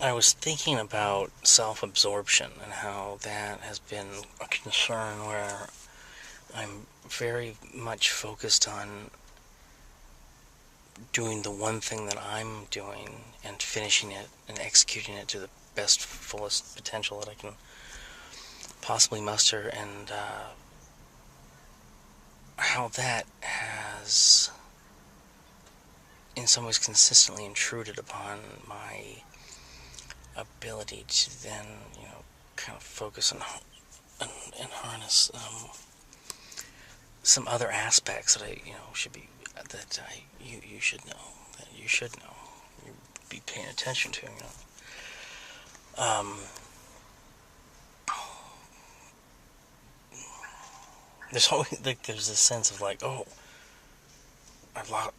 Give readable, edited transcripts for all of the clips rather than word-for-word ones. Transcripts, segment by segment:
I was thinking about self-absorption and how that has been a concern where I'm very much focused on doing the one thing that I'm doing and finishing it and executing it to the best, fullest potential that I can possibly muster, and how that has, in some ways, consistently intruded upon my ability to then, kind of focus and harness some other aspects that should be that you should know, that you should know, you be paying attention to. There's always there's this sense of like, oh, I've lost.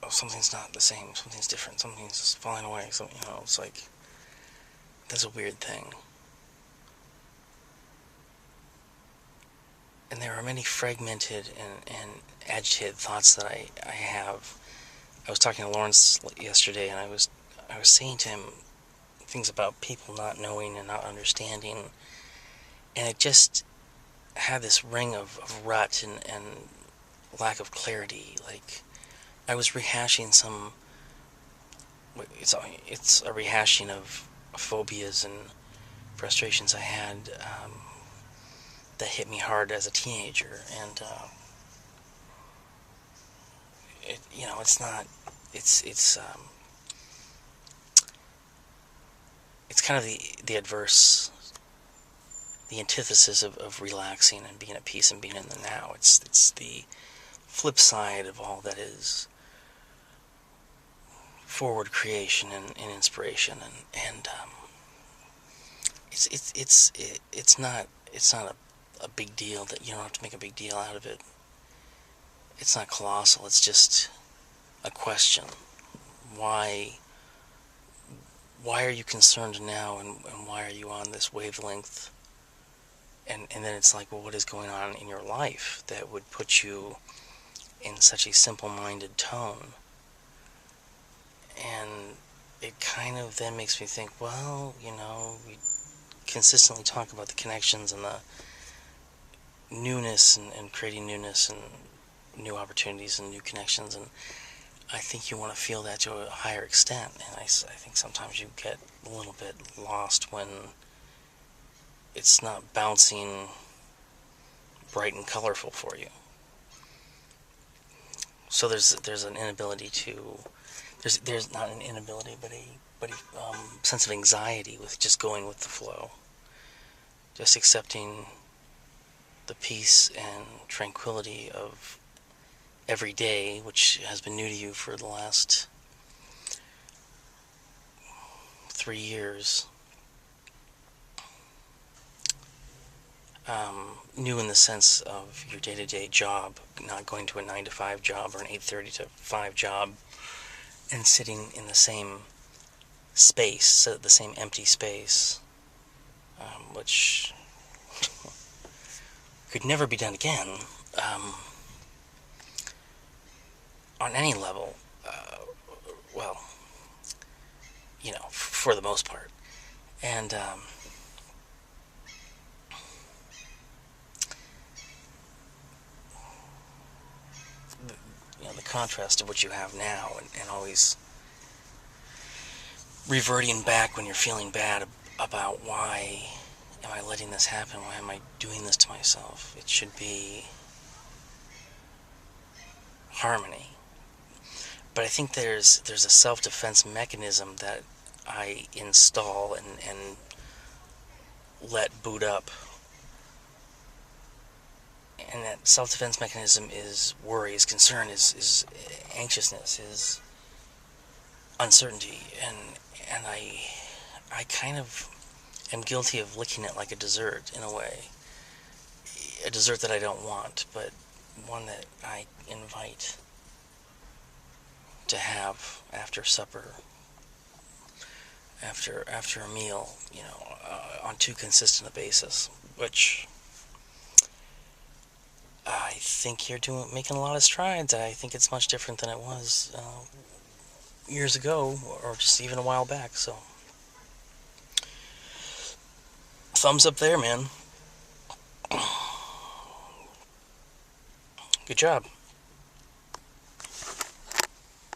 Oh, something's not the same. Something's different. Something's just falling away. So it's like that's a weird thing. And there are many fragmented and agitated thoughts that I have. I was talking to Lawrence yesterday, and I was saying to him things about people not knowing and not understanding, and it just had this ring of rut and lack of clarity. Like I was rehashing some. It's a rehashing of phobias and frustrations I had that hit me hard as a teenager, and it's not. It's kind of the adverse, the antithesis of relaxing and being at peace and being in the now. It's the flip side of all that is forward creation and inspiration, and it's not a big deal. That you don't have to make a big deal out of it. It's not colossal. It's just a question. Why are you concerned now, and why are you on this wavelength? And then it's like, well, what is going on in your life that would put you in such a simple-minded tone? And it kind of then makes me think, well, we consistently talk about the connections and the newness and creating newness and new opportunities and new connections, and I think you want to feel that to a higher extent, and I think sometimes you get a little bit lost when it's not bouncing bright and colorful for you. So there's an inability to there's not an inability but a sense of anxiety with just going with the flow, just accepting the peace and tranquility of every day, which has been new to you for the last 3 years. New in the sense of your day-to-day job, not going to a 9 to 5 job or an 8:30 to 5 job, and sitting in the same space, the same empty space, which could never be done again, on any level. Well, for the most part, and the contrast of what you have now, and always reverting back when you're feeling bad about why am I letting this happen? Why am I doing this to myself? It should be harmony. But I think there's a self-defense mechanism that I install and let boot up. And that self-defense mechanism is worry, is concern, is anxiousness, is uncertainty, and I kind of am guilty of licking it like a dessert in a way. A dessert that I don't want, but one that I invite to have after supper, after a meal, on too consistent a basis, which I think you're making a lot of strides. I think it's much different than it was years ago, or just even a while back. So thumbs up there, man. Good job.